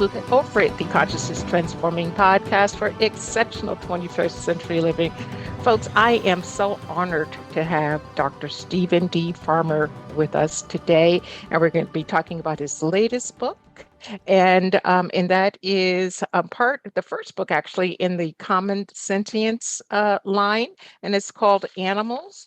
over it, the Consciousness Transforming Podcast for exceptional 21st century living. Folks, I am so honored to have Dr. Stephen D. Farmer with us today, and we're going to be talking about his latest book. And that is the first book actually in the Common Sentience line, and it's called Animals,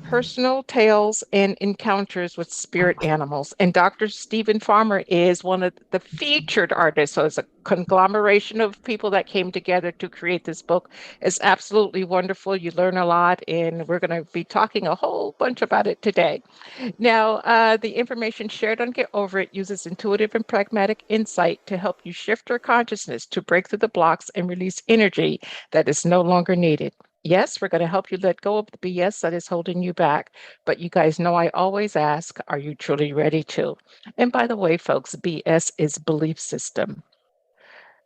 Personal Tales and Encounters with Spirit Animals. And Dr. Stephen Farmer is one of the featured artists. So it's a conglomeration of people that came together to create this book. It's absolutely wonderful. You learn a lot, and we're going to be talking a whole bunch about it today. Now, the information shared on Get Over It uses intuitive and pragmatic insight to help you shift your consciousness to break through the blocks and release energy that is no longer needed. Yes, we're going to help you let go of the BS that is holding you back. But you guys know I always ask, are you truly ready to? And by the way, folks, BS is belief system.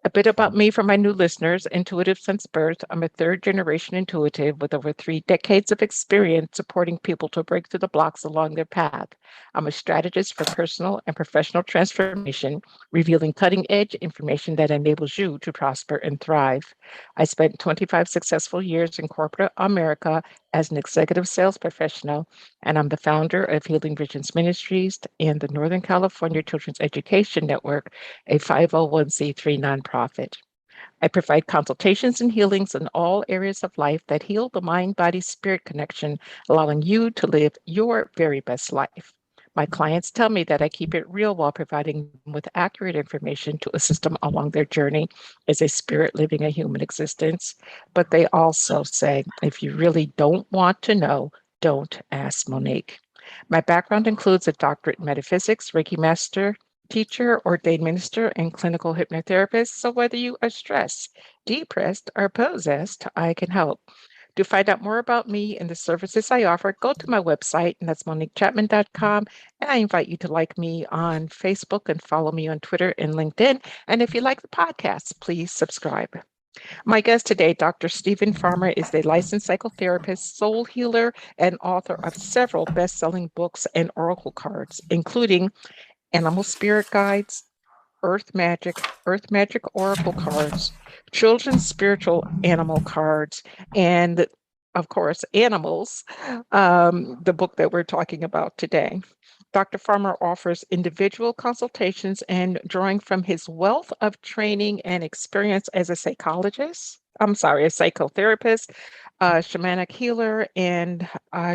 A bit about me for my new listeners. Intuitive since birth. I'm a third generation intuitive with over 3 decades of experience supporting people to break through the blocks along their path. I'm a strategist for personal and professional transformation, revealing cutting edge information that enables you to prosper and thrive. I spent 25 successful years in corporate America as an executive sales professional, and I'm the founder of Healing Visions Ministries and the Northern California Children's Education Network, a 501c3 nonprofit. I provide consultations and healings in all areas of life that heal the mind, body, spirit connection, allowing you to live your very best life. My clients tell me that I keep it real while providing them with accurate information to assist them along their journey as a spirit living a human existence. But they also say, if you really don't want to know, don't ask Monique. My background includes a doctorate in metaphysics, Reiki master, teacher, ordained minister, and clinical hypnotherapist. So whether you are stressed, depressed, or possessed, I can help. To find out more about me and the services I offer, go to my website, and that's moniquechapman.com. And I invite you to like me on Facebook and follow me on Twitter and LinkedIn. And if you like the podcast, please subscribe. My guest today, Dr. Stephen Farmer, is a licensed psychotherapist, soul healer, and author of several best-selling books and oracle cards, including Animal Spirit Guides, Earth Magic Oracle cards, Children's Spiritual Animal cards, and of course, Animals, the book that we're talking about today. Dr. Farmer offers individual consultations and drawing from his wealth of training and experience as a psychotherapist, shamanic healer, and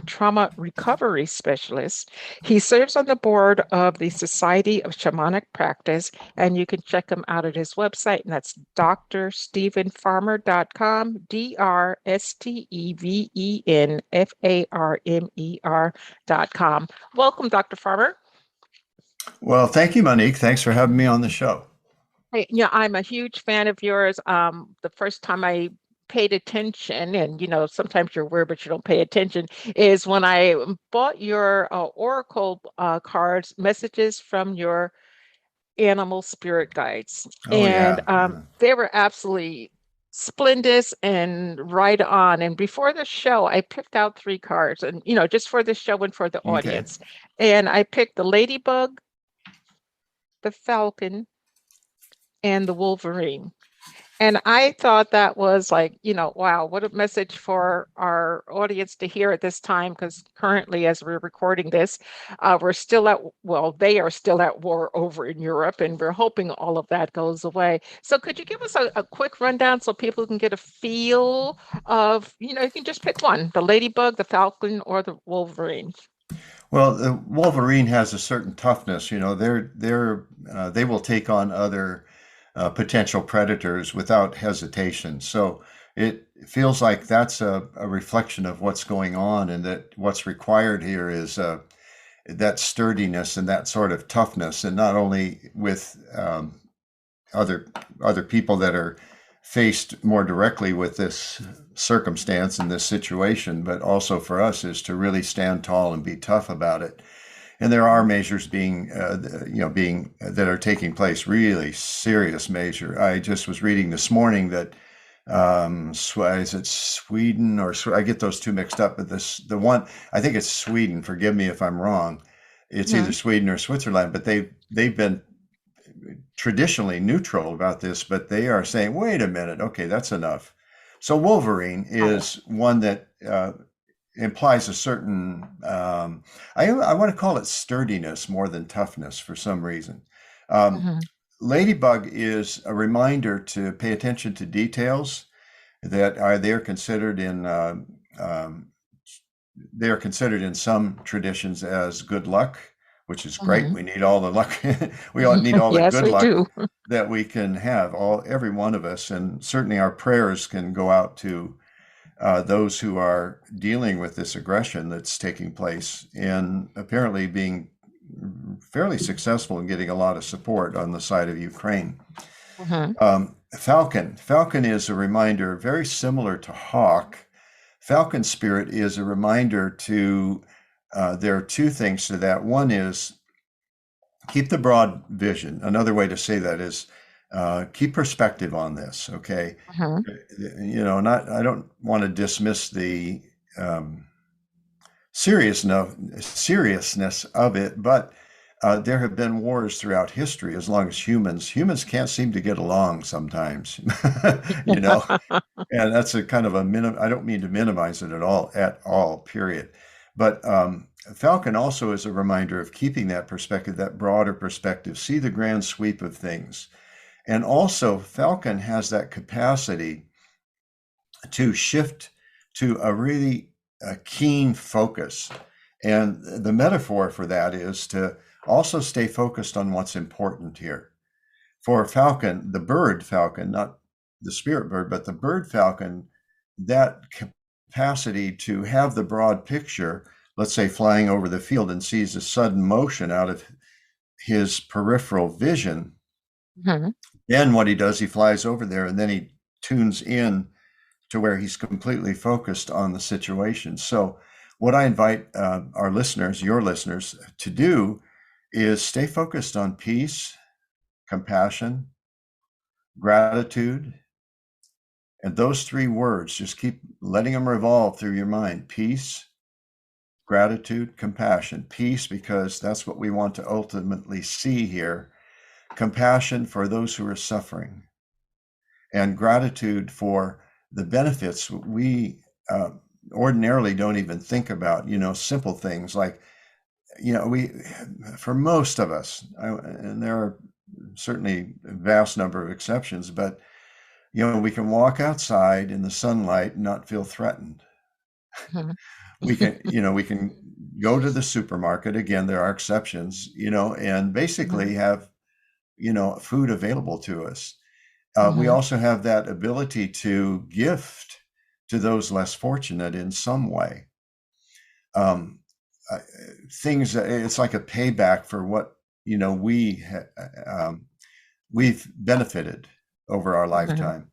trauma recovery specialist. He serves on the board of the Society of Shamanic Practice, and you can check him out at his website, and that's drstephenfarmer.com, drstephenfarmer.com. Welcome, Dr. Farmer. Well, thank you, Monique. Thanks for having me on the show. Hey, yeah, I'm a huge fan of yours. The first time I paid attention, and sometimes you're weird, but you don't pay attention, is when I bought your Oracle cards, messages from your animal spirit guides. Oh, And yeah. they were absolutely splendid and right on. And before the show, I picked out 3 cards, and just for the show and for the Okay. audience. And I picked the ladybug, the falcon, and the wolverine. And I thought that was like, wow, what a message for our audience to hear at this time, because currently, as we're recording this, they are still at war over in Europe, and we're hoping all of that goes away. So could you give us a quick rundown so people can get a feel of, you can just pick one, the ladybug, the falcon, or the wolverine? Well, the Wolverine has a certain toughness. They will take on other potential predators without hesitation. So it feels like that's a reflection of what's going on, and that what's required here is that sturdiness and that sort of toughness, and not only with other people that are faced more directly with this circumstance and this situation, but also for us is to really stand tall and be tough about it. And there are measures being that are taking place, really serious measure. I just was reading this morning that is it Sweden or I get those two mixed up, but the one, I think it's Sweden. Forgive me if I'm wrong. It's either Sweden or Switzerland, but they've been traditionally neutral about this, but they are saying, wait a minute, okay, that's enough. So Wolverine Oh. is one that implies a certain, I want to call it sturdiness more than toughness for some reason. Um, Mhm. Ladybug is a reminder to pay attention to details that are they're considered in um, they are considered in some traditions as good luck, which is great. Mhm. We need all the luck. We all need all the Yes, good we luck do. that we can have, every one of us, and certainly our prayers can go out to those who are dealing with this aggression that's taking place, and apparently being fairly successful in getting a lot of support on the side of Ukraine. Mhm. Falcon is a reminder, very similar to hawk. Falcon spirit is a reminder to, there are two things to that. One is keep the broad vision. Another way to say that is keep perspective on this, okay? Mhm. Not, I don't want to dismiss the um, seriousness of it, but there have been wars throughout history as long as humans can't seem to get along sometimes, you know, and that's a kind of a I don't mean to minimize it at all, period. But Falcon also is a reminder of keeping that perspective, that broader perspective, see the grand sweep of things. And also, Falcon has that capacity to shift to a keen focus. And the metaphor for that is to also stay focused on what's important here. For falcon, the bird falcon, not the spirit bird, but the bird falcon, that capacity to have the broad picture, let's say flying over the field and sees a sudden motion out of his peripheral vision, Mhm. then what he does, he flies over there and then he tunes in to where he's completely focused on the situation. So, what I invite our listeners, your listeners, to do is stay focused on peace, compassion, gratitude, and those three words. Just keep letting them revolve through your mind: peace, gratitude, compassion. Peace, because that's what we want to ultimately see here. Compassion for those who are suffering, and gratitude for the benefits we uh, ordinarily don't even think about. Simple things like, we, for most of us, and there are certainly a vast number of exceptions, but we can walk outside in the sunlight and not feel threatened. Mhm. We can go to the supermarket. Again, there are exceptions, and basically Mhm. have, food available to us. We Mhm. also have that ability to gift to those less fortunate in some way. Um, uh, Things, it's like a payback for what, we've benefited over our Mhm. lifetime.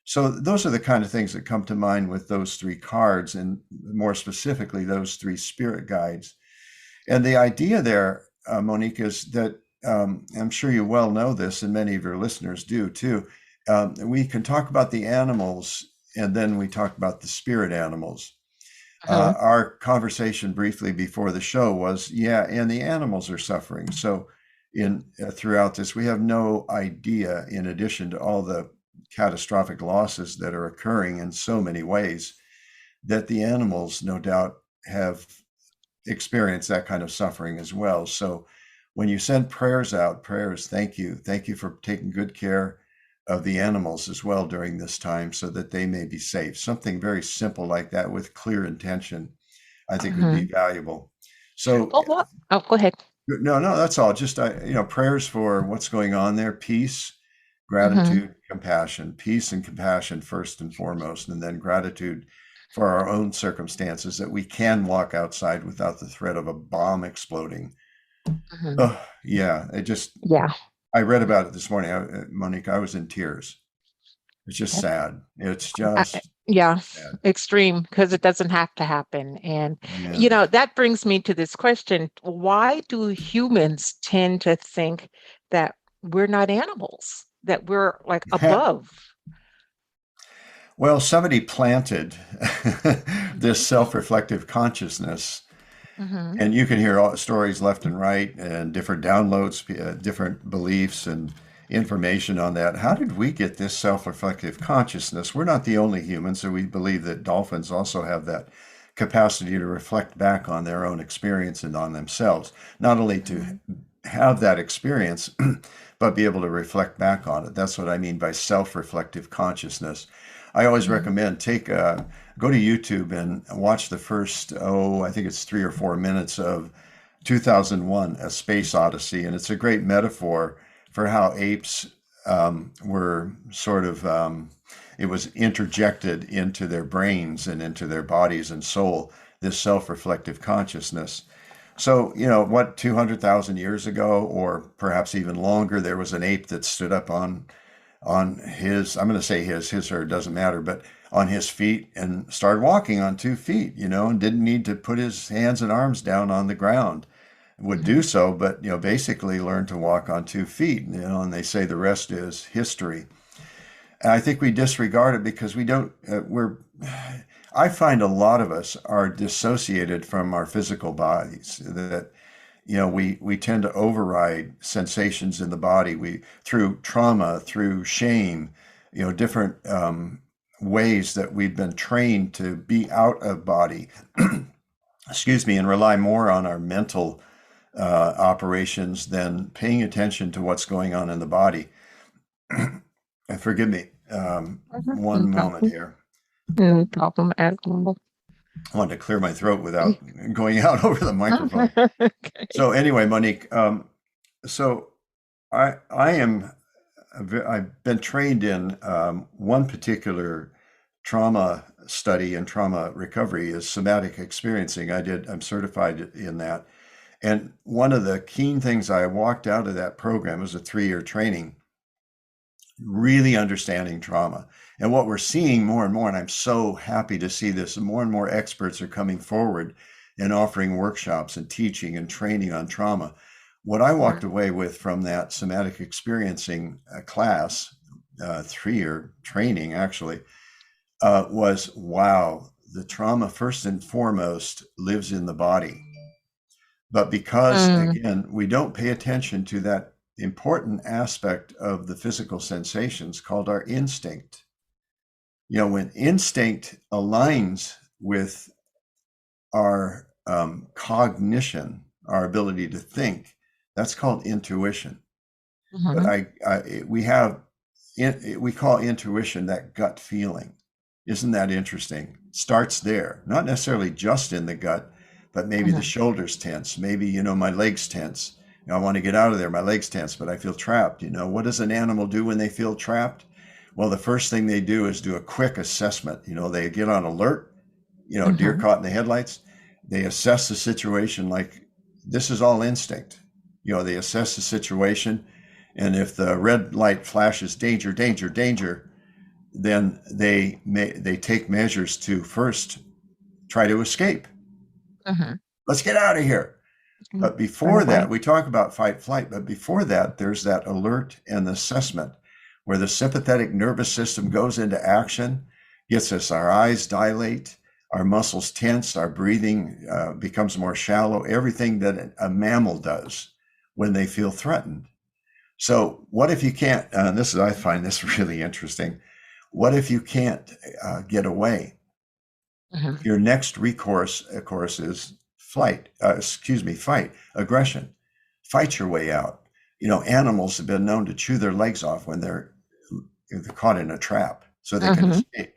So those are the kind of things that come to mind with those three cards, and more specifically, those three spirit guides. And the idea there, Monique, is that I'm sure you well know this, and many of your listeners do too. We can talk about the animals, and then we talk about the spirit animals. Mhm. Our conversation briefly before the show was, yeah, and the animals are suffering. So, in throughout this, we have no idea, in addition to all the catastrophic losses that are occurring in so many ways, that the animals, no doubt, have experienced that kind of suffering as well. So, when you send prayers out, prayers, thank you for taking good care of the animals as well during this time so that they may be safe. Something very simple like that with clear intention, I think would be Mhm. valuable. So, Well, what? Oh, go ahead. no, no, that's all. Just, prayers for what's going on there: peace, Mhm. gratitude, compassion. Peace and compassion first and foremost, and then gratitude for our own circumstances, that we can walk outside without the threat of a bomb exploding. Mhm. Oh, yeah. Yeah. I read about it this morning. Monique, I was in tears. It's just Yep. sad. It's Uh, just yeah, sad. extreme because it doesn't have to happen. And, Yeah. that brings me to this question. Why do humans tend to think that we're not animals, that we're like above? Well, somebody planted this Mhm. self reflective consciousness, Mm-hmm. And you can hear all stories left and right and different downloads, different beliefs and information on that. How did we get this self-reflective consciousness? We're not the only humans, so we believe that dolphins also have that capacity to reflect back on their own experience and on themselves, not only to have that experience, but be able to reflect back on it. That's what I mean by self-reflective consciousness. I always Mm-hmm. recommend go to YouTube and watch the first, I think it's 3 or 4 minutes of 2001, A Space Odyssey. And it's a great metaphor for how apes were sort of, it was interjected into their brains and into their bodies and soul, this self-reflective consciousness. So, 200,000 years ago, or perhaps even longer, there was an ape that stood up on his, I'm going to say his or it doesn't matter, but on his feet and started walking on 2 feet, and didn't need to put his hands and arms down on the ground. Would do so, but, basically learned to walk on 2 feet, and they say the rest is history. And I think we disregard it because we don't, I find a lot of us are dissociated from our physical bodies, that we tend to override sensations in the body. We through trauma, through shame, different ways that we've been trained to be out of body. Excuse me, and rely more on our mental operations than paying attention to what's going on in the body. And forgive me, No one moment problem. here. No problem at all. I wanted to clear my throat without going out over the microphone. Okay. So anyway, Monique, so I've been trained in one particular trauma study and trauma recovery is somatic experiencing. I'm certified in that. And one of the keen things I walked out of that program was a 3-year training, really understanding trauma. And what we're seeing more and more, and I'm so happy to see this, more and more experts are coming forward and offering workshops and teaching and training on trauma. What I walked away with from that somatic experiencing class, 3-year training actually, was wow, the trauma first and foremost lives in the body. But because, Mm, again, we don't pay attention to that important aspect of the physical sensations called our instinct. When instinct aligns with our cognition, our ability to think, that's called intuition. But mhm, we call intuition that gut feeling. Isn't that interesting? Starts there, not necessarily just in the gut, but maybe the mhm, shoulders tense. Maybe, my legs tense. I want to get out of there. My legs tense, but I feel trapped. What does an animal do when they feel trapped? Well, the first thing they do is do a quick assessment. They get on alert, deer mhm, caught in the headlights. They assess the situation like this is all instinct. They assess the situation. And if the red light flashes danger, danger, danger, then they take measures to first try to escape. mhm. Let's get out of here. Mm, But run before away. that, we talk about fight flight, but before that, there's that alert and assessment where the sympathetic nervous system goes into action, gets us our eyes dilate, our muscles tense, our breathing becomes more shallow, everything that a mammal does when they feel threatened. So, what if you can't? I find this really interesting. What if you can't get away? Mhm, Your next recourse, of course, is fight, aggression. Fight your way out. Animals have been known to chew their legs off when they're caught in a trap so they can mhm, escape.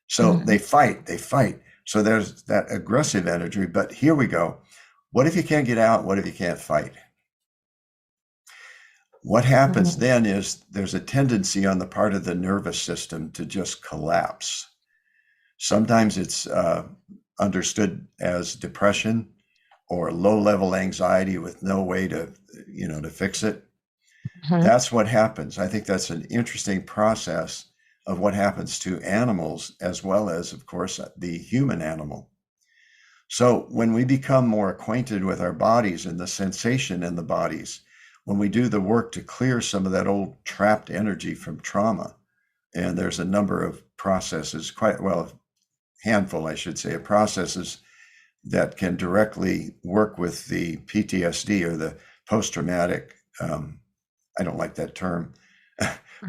So mhm, they fight. So there's that aggressive energy. But here we go. What if you can't get out? What if you can't fight? What happens mhm, then is there's a tendency on the part of the nervous system to just collapse. Sometimes it's understood as depression or low level anxiety with no way to fix it. mhm, That's what happens. I think that's an interesting process of what happens to animals as well as, of course, the human animal. So when we become more acquainted with our bodies and the sensation in the bodies, when we do the work to clear some of that old trapped energy from trauma, and there's a number of processes, quite well, a handful, I should say, of processes that can directly work with the PTSD or the post-traumatic, I don't like that term,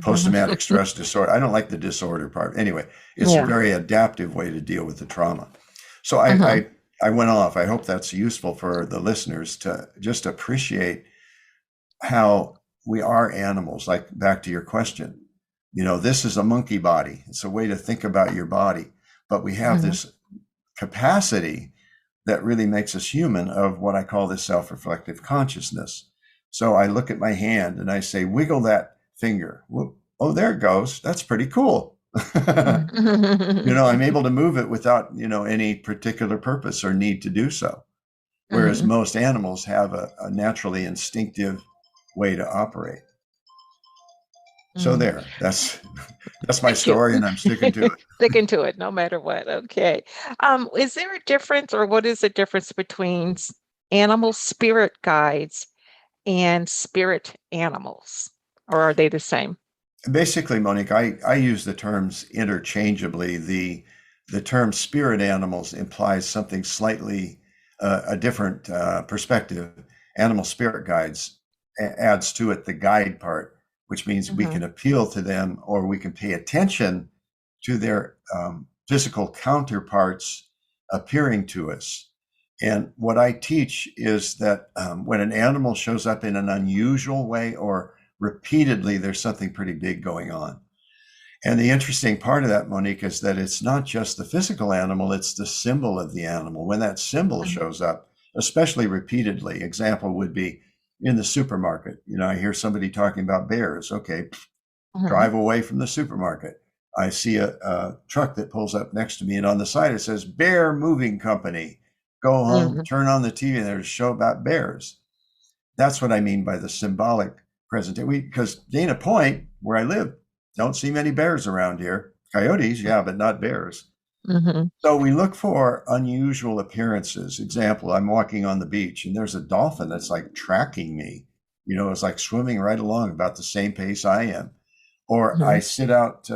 post-traumatic stress disorder. I don't like the disorder part. Anyway, it's a Yeah. very adaptive way to deal with the trauma. So Mhm. I went off. I hope that's useful for the listeners to just appreciate how we are animals. Like back to your question, this is a monkey body. It's a way to think about your body, but we have Mhm. this capacity that really makes us human of what I call the self-reflective consciousness. So I look at my hand and I say, wiggle that finger. Whoop. Oh, there it goes. That's pretty cool. I'm able to move it without, any particular purpose or need to do so. Whereas Mhm. most animals have a naturally instinctive way to operate. So Mhm. that's my Thank you. story, and I'm sticking to it. Sticking to it no matter what. Okay. Is there a difference, or what is the difference between animal spirit guides and spirit animals? Or are they the same? Basically, Monique, I use the terms interchangeably. The term spirit animals implies something slightly a different perspective. Animal spirit guides adds to it the guide part, which means we Hmm. can appeal to them or we can pay attention to their physical counterparts appearing to us. And what I teach is that when an animal shows up in an unusual way or repeatedly, there's something pretty big going on. And the interesting part of that, Monique, is that it's not just the physical animal, it's the symbol of the animal. When that symbol Hmm. shows up, especially repeatedly, example would be in the supermarket. I hear somebody talking about bears. Okay, Hmm. drive away from the supermarket. I see a truck that pulls up next to me, and on the side it says Bear Moving Company. Go home, Hmm. turn on the TV, and there's a show about bears. That's what I mean by the symbolic presentation. Because Dana Point, where I live, don't see many bears around here. Coyotes, yeah, but not bears. Hmm. So we look for unusual appearances. Example, I'm walking on the beach and there's a dolphin that's like tracking me. It's like swimming right along about the same pace I am. Or I Hmm. sit out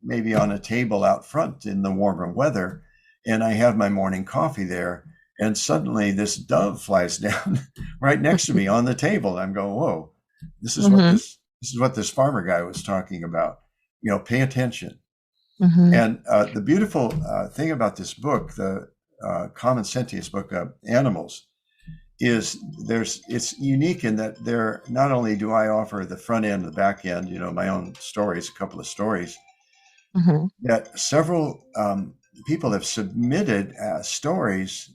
maybe on a table out front in the warmer weather and I have my morning coffee there. And suddenly this dove flies down right next to me on the table. I'm going, whoa, this is what Hmm. this farmer guy was talking about. Pay attention. Hmm. And the beautiful thing about this book, the Common Sentience book, Animals, is it's unique in that there not only do I offer the front end and the back end, my own stories, a couple of stories, Hmm. that several people have submitted stories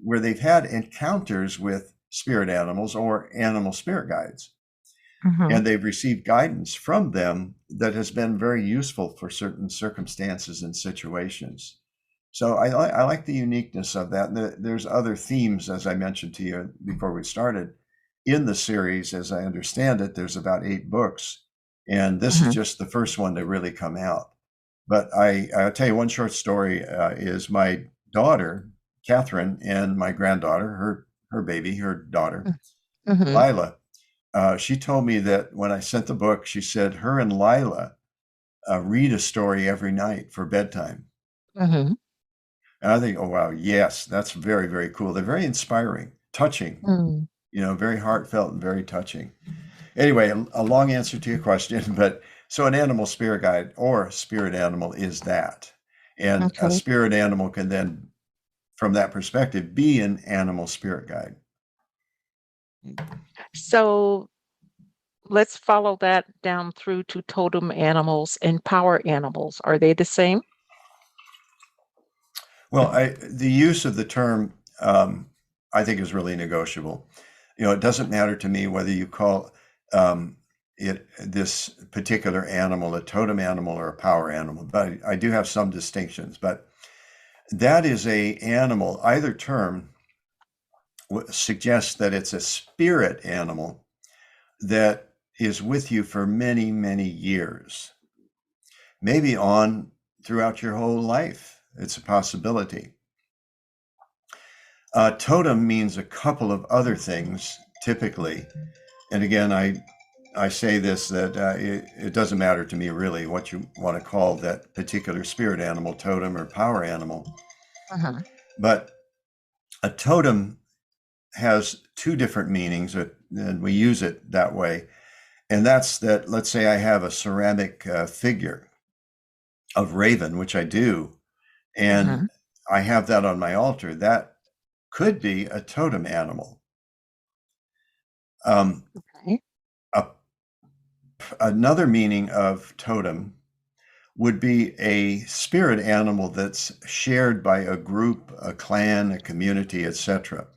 where they've had encounters with spirit animals or animal spirit guides Hmm. and they've received guidance from them that has been very useful for certain circumstances and situations. So I like the uniqueness of that. There's other themes, as I mentioned to you before we started, in the series. As I understand it, there's about 8 books, and this is Hmm. just the first one to really come out. But I'll tell you one short story is my daughter, Catherine, and my granddaughter, her baby, her daughter, Hmm. Lila. She told me that when I sent the book, she said her and Lila read a story every night for bedtime. Hmm. And I think, oh, wow, yes, that's very, very cool. They're very inspiring, touching, Hmm. very heartfelt and very touching. Anyway, a long answer to your question, but so an animal spirit guide or spirit animal is that. And a Okay. spirit animal can then, from that perspective, be an animal spirit guide. So let's follow that down through to totem animals and power animals. Are they the same? Well, the use of the term, I think, is really negotiable. It doesn't matter to me whether you call this particular animal a totem animal or a power animal, but I do have some distinctions. But that is a animal. Either term suggests that it's a spirit animal that is with you for many, many years, maybe on throughout your whole life. It's a possibility. Totem means a couple of other things typically. And again, I say this that it doesn't matter to me really what you want to call that particular spirit animal, totem or power animal. Uh-huh. But A totem has two different meanings, and we use it that way. And that's that, let's say I have a ceramic figure of raven, which I do, and Mhm. I have that on my altar. That could be a totem animal. Um, Okay. a, another meaning of totem would be a spirit animal that's shared by a group, a clan, a community, etc.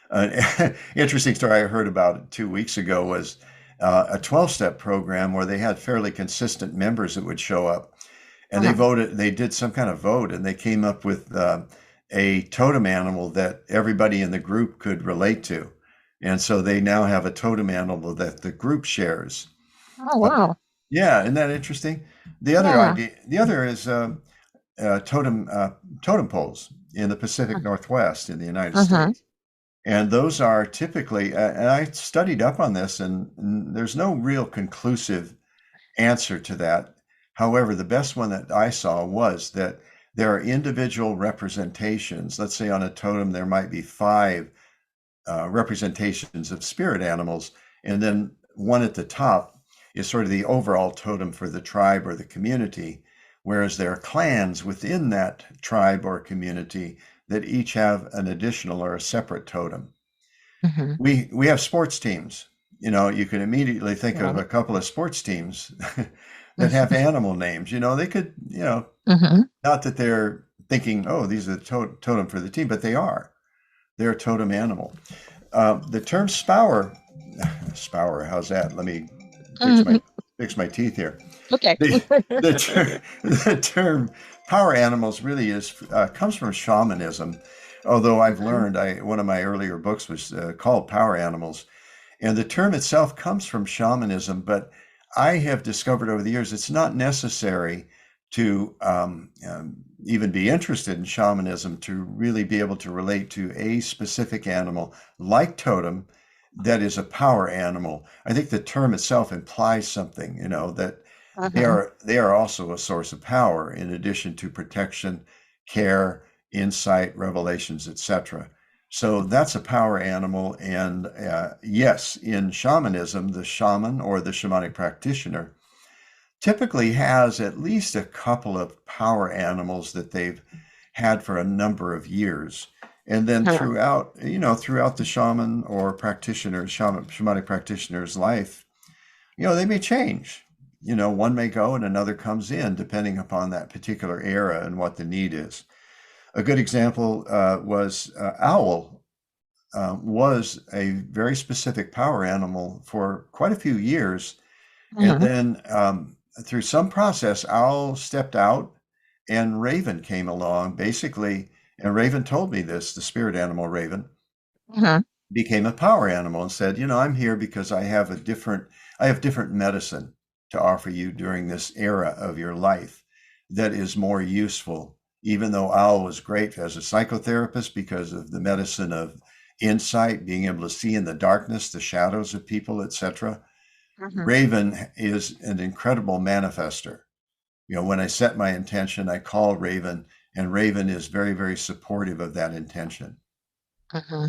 An interesting story I heard about 2 weeks ago was a 12-step program where they had fairly consistent members that would show up, and Uh-huh. they did some kind of vote, and they came up with a totem animal that everybody in the group could relate to. And so they now have a totem animal that the group shares. Oh, Uh, wow. yeah, isn't that interesting? Yeah. The other is totem poles in the Pacific Northwest in the United Uh-huh. States. And those are typically, and I studied up on this, and there's no real conclusive answer to that. However, the best one that I saw was that there are individual representations. Let's say on a totem, there might be five representations of spirit animals, and then one at the top is sort of the overall totem for the tribe or the community, whereas there are clans within that tribe or community that each have an additional or a separate totem. Mhm. We have sports teams. You know, you can immediately think of Right. a couple of sports teams that have animal names. You know, they could, Mhm. not that they're thinking, oh, these are the totem for the team, but they are. They're a totem animal. The term spower, spower, how's that? Let me fix my Mhm. fix my teeth here. Okay. The the term power animals really is comes from shamanism. Although I've Mhm. learned, one of my earlier books was called Power Animals, and the term itself comes from shamanism. But I have discovered over the years it's not necessary to even be interested in shamanism to really be able to relate to a specific animal like totem that is a power animal. I think the term itself implies something, that Uh-huh. they are also a source of power in addition to protection, care, insight, revelations, etc. So that's a power animal. And yes, in shamanism, the shaman or the shamanic practitioner typically has at least a couple of power animals that they've had for a number of years. And then Uh-huh. throughout the shaman or shamanic practitioner's life, they may change. One may go and another comes in depending upon that particular era and what the need is. A good example was owl was a very specific power animal for quite a few years. And Uh-huh. then through some process, owl stepped out and raven came along, basically. And raven told me this, the spirit animal raven Uh-huh. became a power animal and said, I'm here because I have different medicine to offer you during this era of your life that is more useful. Even though Owl was great as a psychotherapist because of the medicine of insight, being able to see in the darkness, the shadows of people, etc. Uh-huh. Raven is an incredible manifester. When I set my intention, I call Raven, and Raven is very, very supportive of that intention. Uh-huh.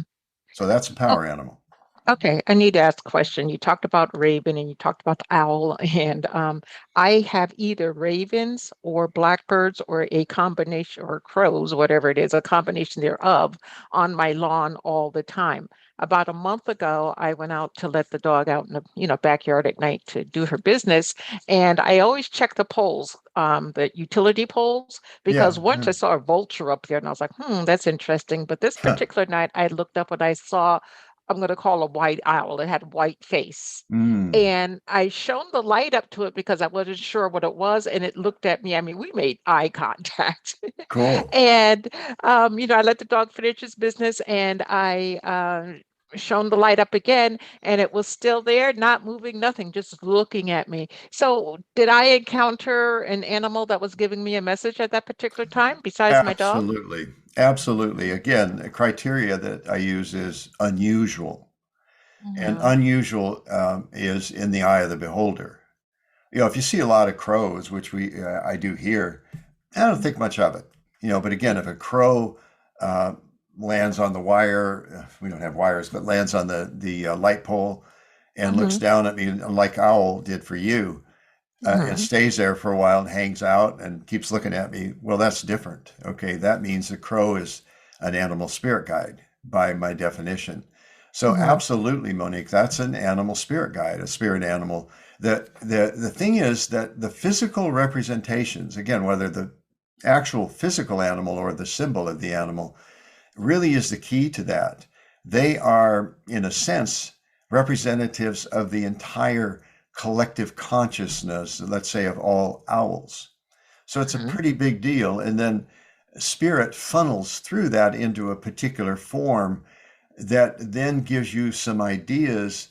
So that's a Oh, power animal. okay, I need to ask a question. You talked about raven and you talked about the owl, and I have either ravens or blackbirds or a combination or crows, whatever it is, a combination thereof on my lawn all the time. About a month ago, I went out to let the dog out in the backyard at night to do her business, and I always check the poles, the utility poles, because Yeah. once I saw a vulture up there, and I was like, that's interesting. But this Huh. particular night, I looked up and I saw I'm going to call a white owl. It had a white face. Mm, And I shone the light up to it because I wasn't sure what it was. And it looked at me. I mean, we made eye contact. cool. And, I let the dog finish his business and I shone the light up again and it was still there, not moving, nothing, just looking at me. So, did I encounter an animal that was giving me a message at that particular time besides my dog? Absolutely. Absolutely. Again, the criteria that I use is unusual. And Mhm. unusual is in the eye of the beholder. If you see a lot of crows, which I do here, I don't think much of it. But again, if a crow uh, lands on the wire. We don't have wires, but lands on the light pole and looks Mhm. down at me like Owl did for you, and Mhm. stays there for a while and hangs out and keeps looking at me. Well, that's different. Okay, that means the crow is an animal spirit guide by my definition. So Mhm. absolutely, Monique, that's an animal spirit guide, a spirit animal. The thing is that the physical representations, again, whether the actual physical animal or the symbol of the animal, really is the key to that. They are, in a sense, representatives of the entire collective consciousness, let's say, of all owls. So it's a Mhm. pretty big deal. And then spirit funnels through that into a particular form that then gives you some ideas.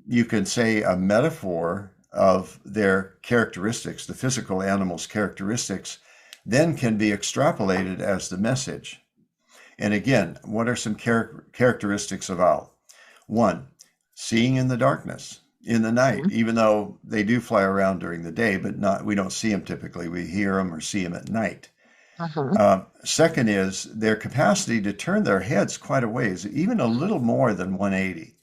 You can say a metaphor of their characteristics, the physical animal's characteristics, then can be extrapolated as the message. And again, what are some characteristics of owl? One, seeing in the darkness, in the night, Mhm. even though they do fly around during the day, but not we don't see them typically. We hear them or see them at night. Mhm. Second is their capacity to turn their heads quite a ways, even a little more than 180.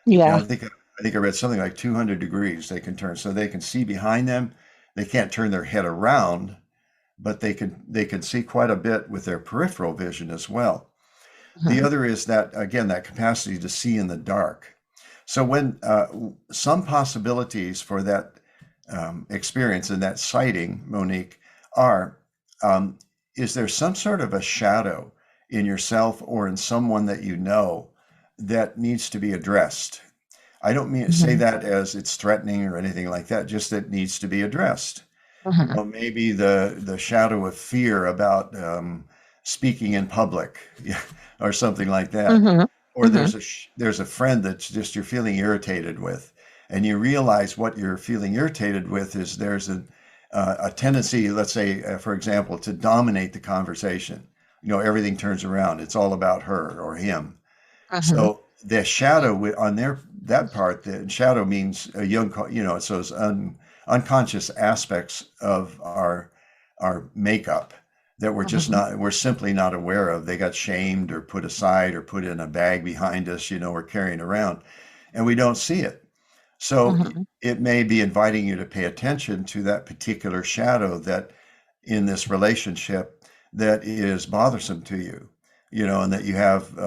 You know, Yeah. I think I read something like 200 degrees they can turn, so they can see behind them. They can't turn their head around, but they can see quite a bit with their peripheral vision as well. The Mhm. other is that, again, that capacity to see in the dark. So when some possibilities for that experience and that sighting, Monique, are um, is there some sort of a shadow in yourself or in someone that you know that needs to be addressed? I don't mean say Mhm. that as it's threatening or anything like that, just that needs to be addressed. Mhm. Well, maybe the shadow of fear about speaking in public, yeah, or something like that. Mhm. Or Mhm. there's a friend that's just you're feeling irritated with, and you realize what you're feeling irritated with is there's a tendency, let's say, for example, to dominate the conversation. You know, everything turns around. It's all about her or him. Mhm. So the shadow on their that part, the shadow means a young, it's those unconscious aspects of our makeup that Mhm. we're simply not aware of. They got shamed or put aside or put in a bag behind us, we're carrying around, and we don't see it. So Mhm. it may be inviting you to pay attention to that particular shadow that in this relationship that is bothersome to you, and that you have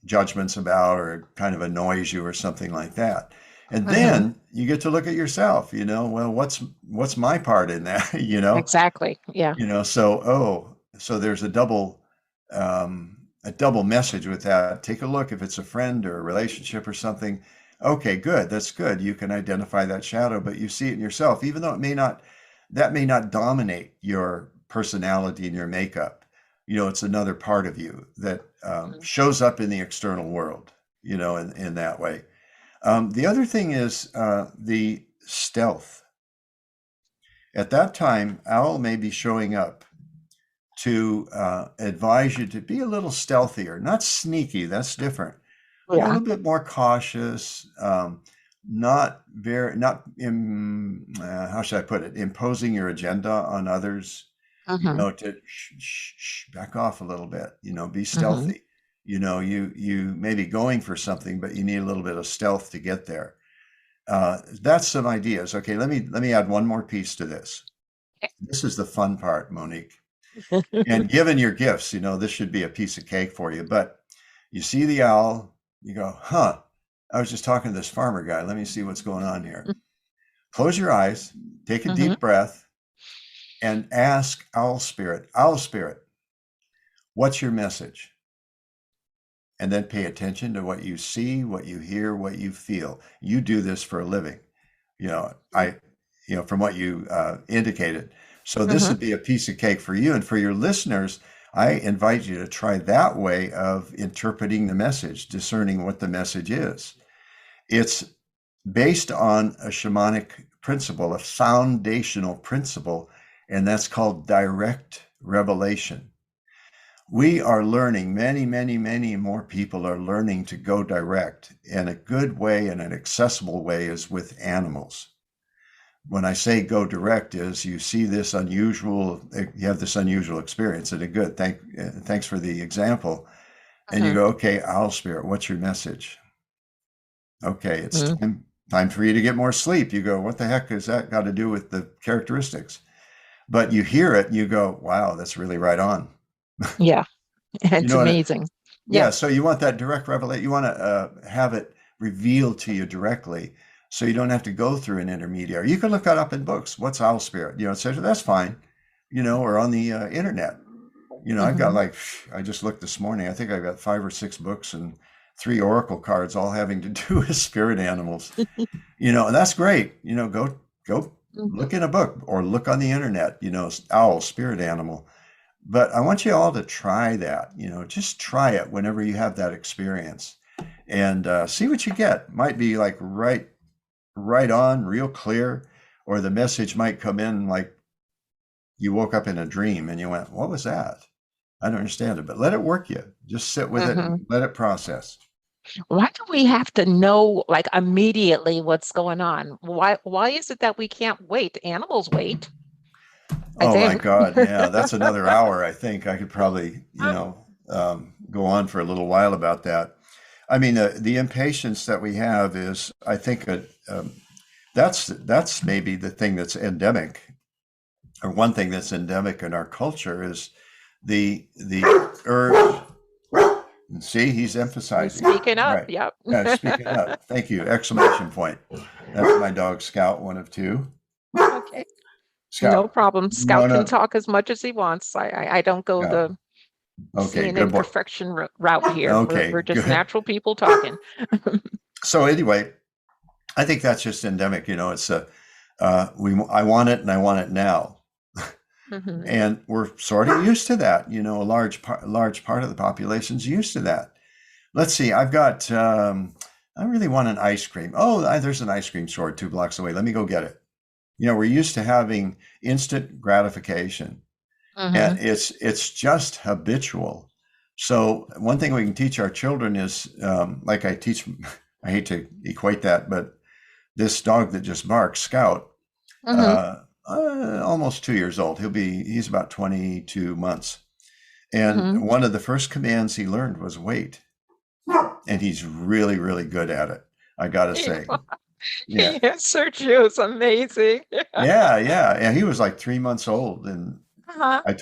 judgments about or kind of annoys you or something like that. And Mhm. then you get to look at yourself, well, what's my part in that, Exactly. Yeah. so there's a double message with that. Take a look if it's a friend or a relationship or something. Okay, good. That's good. You can identify that shadow, but you see it in yourself, even though that may not dominate your personality and your makeup. It's another part of you that Mhm. shows up in the external world, in that way. The other thing is the stealth. At that time, Owl may be showing up to advise you to be a little stealthier, not sneaky, that's different. A Yeah. little bit more cautious, not, how should I put it, imposing your agenda on others, Mhm. to back off a little bit, be Mhm. stealthy. You may be going for something, but you need a little bit of stealth to get there. That's some ideas. Okay, let me add one more piece to this. This is the fun part, Monique. And given your gifts, this should be a piece of cake for you. But you see the owl, you go, huh, I was just talking to this farmer guy. Let me see what's going on here. Close your eyes, take a Mhm. deep breath, and ask Owl Spirit, what's your message? And then pay attention to what you see, what you hear, what you feel. You do this for a living. From what you indicated. So this Mhm. would be a piece of cake for you. And for your listeners, I invite you to try that way of interpreting the message, discerning what the message is. It's based on a shamanic principle, a foundational principle, and that's called direct revelation. We are learning, many, many, many more people are learning to go direct. And a good way and an accessible way is with animals. When I say go direct is you see you have this unusual experience and a good thanks for the example. And you Mhm. go, okay, owl spirit, what's your message? Okay, it's Mhm. time for you to get more sleep. You go, what the heck has that got to do with the characteristics? But you hear it and you go, wow, that's really right on. Yeah, You it's know what? amazing. Yeah. Yeah, so you want that direct revelation. You want to have it revealed to you directly, so you don't have to go through an intermediary. You can look that up in books. What's owl spirit? You know, etc. That's fine. You know, or on the internet. You know, I've got Hmm. like I just looked this morning. I think I've got 5 or 6 books and 3 oracle cards, all having to do with spirit animals. You know, and that's great. You know, go look in a book or look on the internet. You know, owl spirit animal. But I want you all to try that. You know, just try it whenever you have that experience, and see what you get. Might be like right on, real clear, or the message might come in like you woke up in a dream and you went, "What was that? I don't understand it." But let it work you. Just sit with it and Hmm. let it process. Why do we have to know like immediately what's going on? Why is it that we can't wait? Animals wait, I Oh my think. God, yeah, that's another hour. I think I could probably, go on for a little while about that. I mean, the impatience that we have is, I think, that's maybe the thing that's endemic, or one thing that's endemic in our culture is the urge. See, he's He's emphasizing. speaking up. Right. Yep. Speaking up. Thank you. Exclamation point. That's my dog Scout, one of two. Okay. No Scout. problem. No, Scout can no. talk as much as he wants. I don't go Yeah. the Okay, CNN good boy. perfection route here. We're Okay, just good. natural people talking. So anyway, I think that's just endemic. You know, it's I want it and I want it now. Hmm. And we're sort of used to that. You know, large part of the population's used to that. Let's see. I've got. I really want an ice cream. Oh, there's an ice cream store 2 blocks away. Let me go get it. You know, we're used to having instant gratification, and Hmm. it's just habitual. So one thing we can teach our children is, like I teach. I hate to equate that, but this dog that just barks, Scout, Hmm. uh, almost 2 years old. He's about 22 months. And Hmm. one of the first commands he learned was wait. And he's really, really good at it. I got to He, say. Yeah. he answered you. It's amazing. Yeah. Yeah. And he was like 3 months old. And Uh-huh. I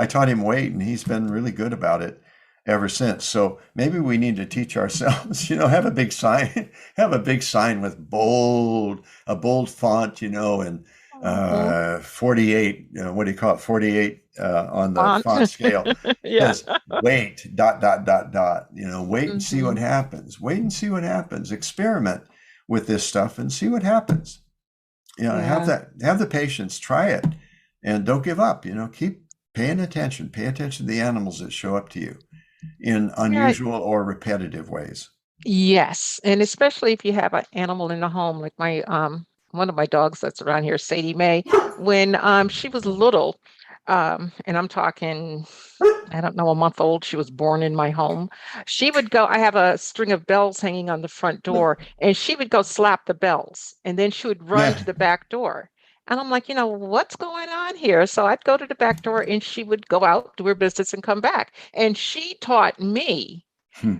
taught him wait, and he's been really good about it ever since. So maybe we need to teach ourselves, have a big sign, have a big sign with a bold font, and Mhm. 48, what do you call it? 48 on the Font. font scale Yeah. says wait, dot, dot, dot, dot, wait and see what Hmm. happens. Wait and see what happens. Experiment with this stuff and see what happens. Yeah. Have the patience, try it, and don't give up. Keep paying attention. Pay attention to the animals that show up to you in Yeah. unusual or repetitive ways. Yes. And especially if you have an animal in the home, like my one of my dogs that's around here, Sadie Mae, when she was little, and I'm talking, I don't know, a month old, she was born in my home. She would go, I have a string of bells hanging on the front door, and she would go slap the bells, and then she would run Yeah. to the back door. And I'm like, what's going on here? So I'd go to the back door and she would go out, do her business, and come back. And she taught me Hmm.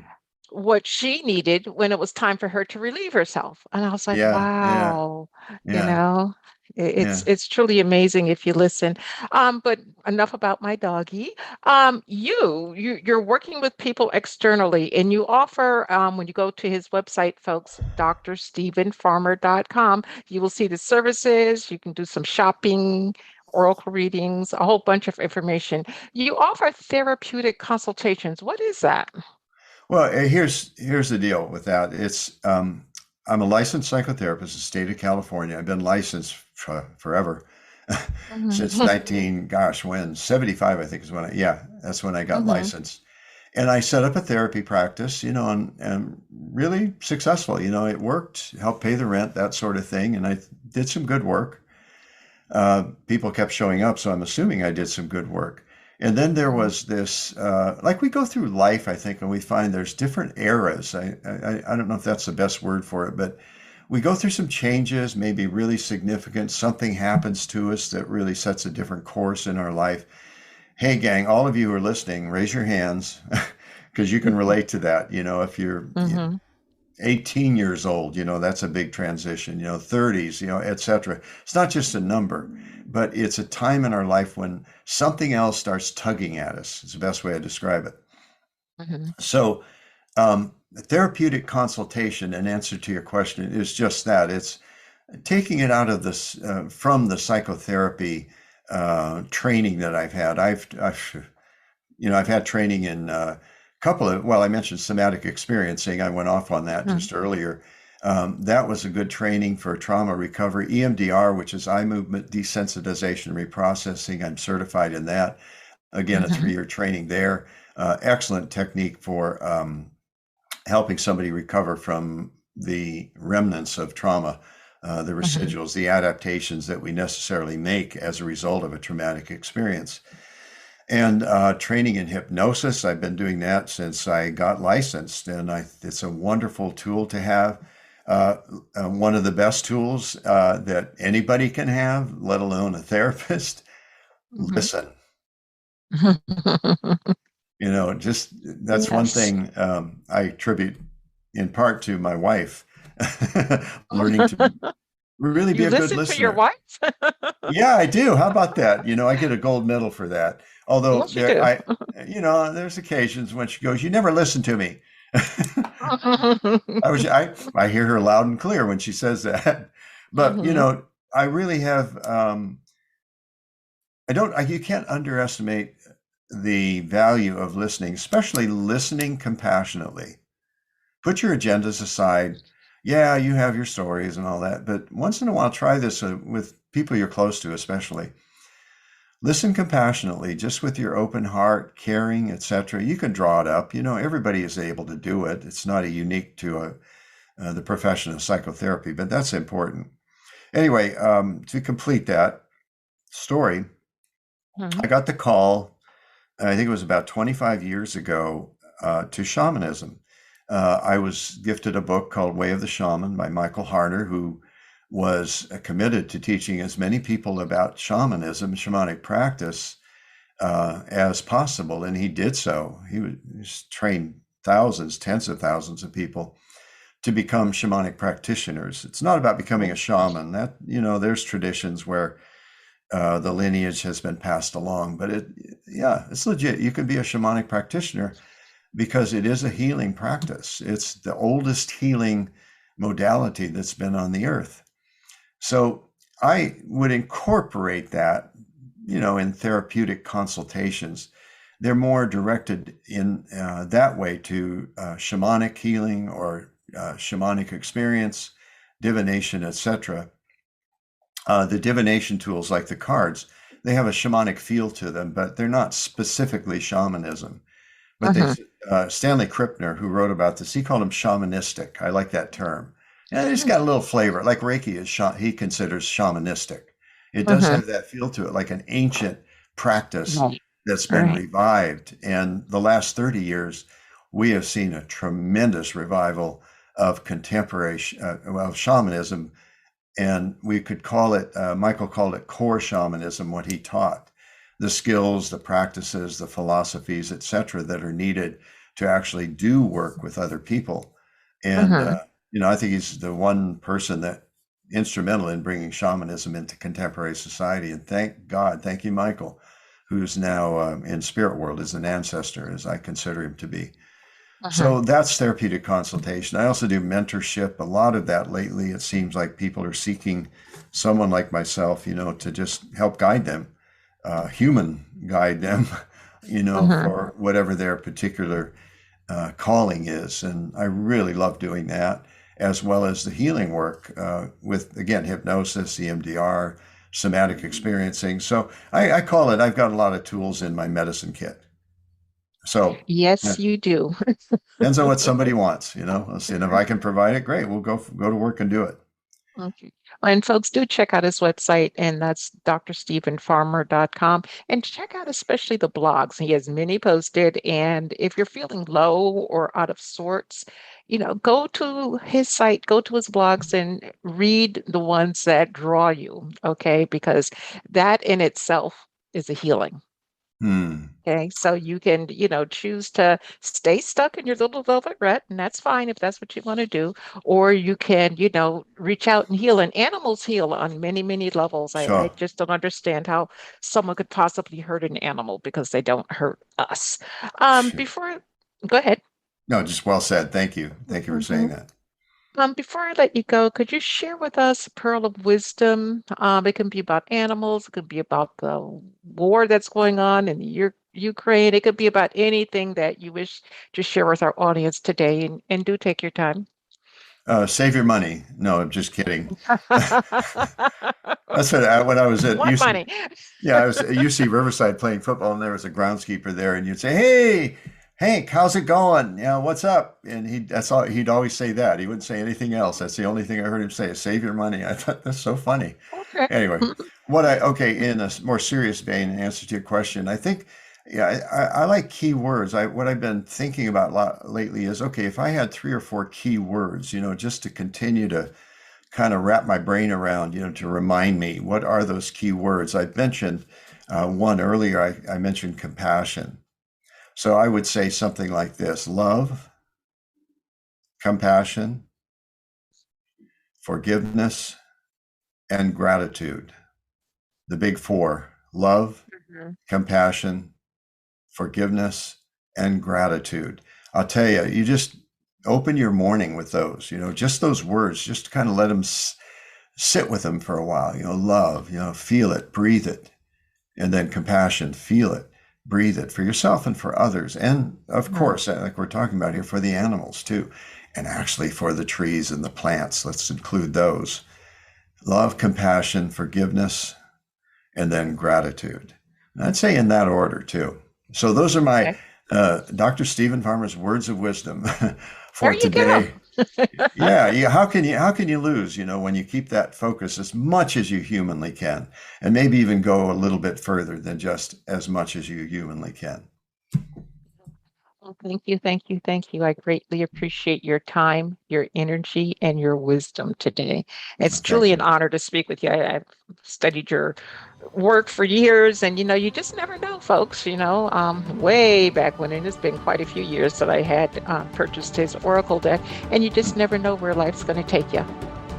what she needed when it was time for her to relieve herself. And I was like, Yeah. Yeah. wow, you Yeah. know, it's Yeah. it's truly amazing if you listen. But enough about my doggy. You're working with people externally, and you offer when you go to his website, folks, drstephenfarmer.com, you will see the services. You can do some shopping. Oracle readings, a whole bunch of information. You offer therapeutic consultations. What is that? Well, here's the deal with that. I'm a licensed psychotherapist in the state of California. I've been licensed forever, since Mhm. 19, gosh, when 75, I think is when that's when I got Mhm. licensed. And I set up a therapy practice, and really successful. It worked, helped pay the rent, that sort of thing. And I did some good work. People kept showing up, so I'm assuming I did some good work. And then there Mhm. was this, like we go through life, I think, and we find there's different eras. I don't know if that's the best word for it, but we go through some changes, maybe really significant. Something happens to us that really sets a different course in our life. Hey, gang, all of you who are listening, raise your hands because you can relate to that. If you're Mm-hmm. 18 years old, that's a big transition, 30s, etc. It's not just a number, but it's a time in our life when something else starts tugging at us. It's the best way to describe it. Mm-hmm. So, therapeutic consultation, in answer to your question, is just that. It's taking it out of this from the psychotherapy training that I've had. I've had training in a couple of, well, I mentioned somatic experiencing. I went off on that just earlier. That was a good training for trauma recovery. EMDR, which is eye movement desensitization reprocessing. I'm certified in that. Again, a Mm-hmm. 3-year training there. Excellent technique for helping somebody recover from the remnants of trauma, the Mm-hmm. residuals, the adaptations that we necessarily make as a result of a traumatic experience. And training in hypnosis, I've been doing that since I got licensed, and it's a wonderful tool to have. One of the best tools that anybody can have, let alone a therapist. Listen. Just that's one Yes. thing I attribute in part to my wife learning to really be You a good listen to your listener. wife? Yeah, I do. How about that? I get a gold medal for that. Although Yes, you do. there's occasions when she goes, "You never listen to me." I hear her loud and clear when she says that. But Mm-hmm. I really have. You can't underestimate the value of listening, especially listening compassionately. Put your agendas aside. Yeah, you have your stories and all that, but once in a while, try this with people you're close to, especially. Listen compassionately, just with your open heart, caring, etc. You can draw it up. Everybody is able to do it. It's not a unique to the profession of psychotherapy, but that's important. Anyway, to complete that story, Mm-hmm. I got the call, I think it was about 25 years ago, to shamanism. I was gifted a book called Way of the Shaman by Michael Harner, who was committed to teaching as many people about shamanism, shamanic practice, as possible. And he did so. He's trained thousands, tens of thousands of people to become shamanic practitioners. It's not about becoming a shaman. That, there's traditions where the lineage has been passed along, but it's legit. You can be a shamanic practitioner because it is a healing practice. It's the oldest healing modality that's been on the earth. So I would incorporate that, in therapeutic consultations. They're more directed in that way to shamanic healing or shamanic experience, divination, etc. The divination tools, like the cards, they have a shamanic feel to them, but they're not specifically shamanism. But Mm-hmm. Stanley Krippner, who wrote about this, he called them shamanistic. I like that term. And it's got a little flavor, like Reiki he considers shamanistic. It does Mm-hmm. have that feel to it, like an ancient practice Right. that's been Right. revived. And the last 30 years, we have seen a tremendous revival of contemporary shamanism, and we could call it, Michael called it core shamanism, what he taught, the skills, the practices, the philosophies, etc., that are needed to actually do work with other people. And Mm-hmm. I think he's the one person that instrumental in bringing shamanism into contemporary society. And thank God, thank you, Michael, who's now in spirit world, as an ancestor, as I consider him to be. Mm-hmm. So that's therapeutic consultation. I also do mentorship. A lot of that lately, it seems like people are seeking someone like myself, to just help guide them, human guide them, Mm-hmm. for whatever their particular calling is. And I really love doing that, as well as the healing work with, again, hypnosis, EMDR, somatic experiencing. So I call it, I've got a lot of tools in my medicine kit. So, yeah. Yes, you do. Depends on what somebody wants, And if I can provide it, great. We'll go to work and do it. Okay. And folks, do check out his website, and that's drstephenfarmer.com. And check out especially the blogs. He has many posted. And if you're feeling low or out of sorts, go to his site, go to his blogs, and read the ones that draw you. Okay. Because that in itself is a healing. Hmm. Okay, so you can, choose to stay stuck in your little velvet rut, and that's fine if that's what you want to do. Or you can, reach out and heal. And animals heal on many, many levels. I Sure. just don't understand how someone could possibly hurt an animal because they don't hurt us. Before, go ahead. No, just well said. Thank you. Thank you for saying Mhm. that. Before I let you go, could you share with us a pearl of wisdom? It can be about animals, it could be about the war that's going on in Ukraine, it could be about anything that you wish to share with our audience today, and do take your time. Save your money. No, I'm just kidding. That's when I was at What UC. money? Yeah, I was at UC Riverside playing football, and there was a groundskeeper there, and you'd say, "Hey, Hank, how's it going? What's up?" And that's all he'd always say that. He wouldn't say anything else. That's the only thing I heard him say is "save your money." I thought that's so funny. Okay. Anyway, okay, in a more serious vein, in answer to your question, I think, yeah, I like key words. What I've been thinking about lately is, okay, if I had 3 or 4 key words, just to continue to kind of wrap my brain around, to remind me what are those key words. I mentioned one earlier. I mentioned compassion. So I would say something like this: love, compassion, forgiveness, and gratitude. The big four: love, Mhm. compassion, forgiveness, and gratitude. I'll tell you, you just open your morning with those, just those words, just kind of let them sit with them for a while. Love, feel it, breathe it. And then compassion, feel it, breathe it for yourself and for others. And of Mhm. course, like we're talking about here, for the animals too. And actually for the trees and the plants, let's include those. Love, compassion, forgiveness, and then gratitude. And I'd say in that order too. So those are my Okay. Dr. Stephen Farmer's words of wisdom There for you go. today. Yeah. How can you lose, when you keep that focus as much as you humanly can, and maybe even go a little bit further than just as much as you humanly can. Well, thank you, thank you, thank you. I greatly appreciate your time, your energy, and your wisdom today. It's Thank truly an you. honor to speak with you. I've studied your work for years, and you just never know, folks. Way back when, and it's been quite a few years that I had purchased his Oracle deck, and you just never know where life's going to take you.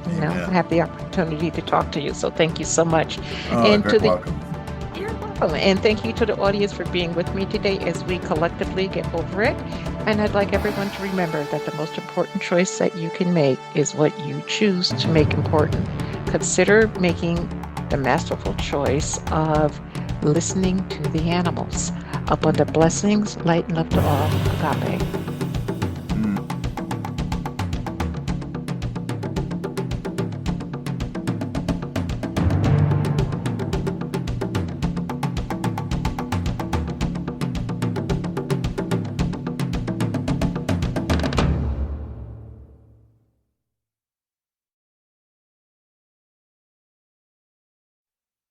I Amen. have the opportunity to talk to you, so thank you so much. Oh, And very to the welcome. You're welcome. And thank you to the audience for being with me today as we collectively get over it. And I'd like everyone to remember that the most important choice that you can make is what you choose to make important. Consider making the masterful choice of listening to the animals. Abundant blessings, light and love to all. Agape.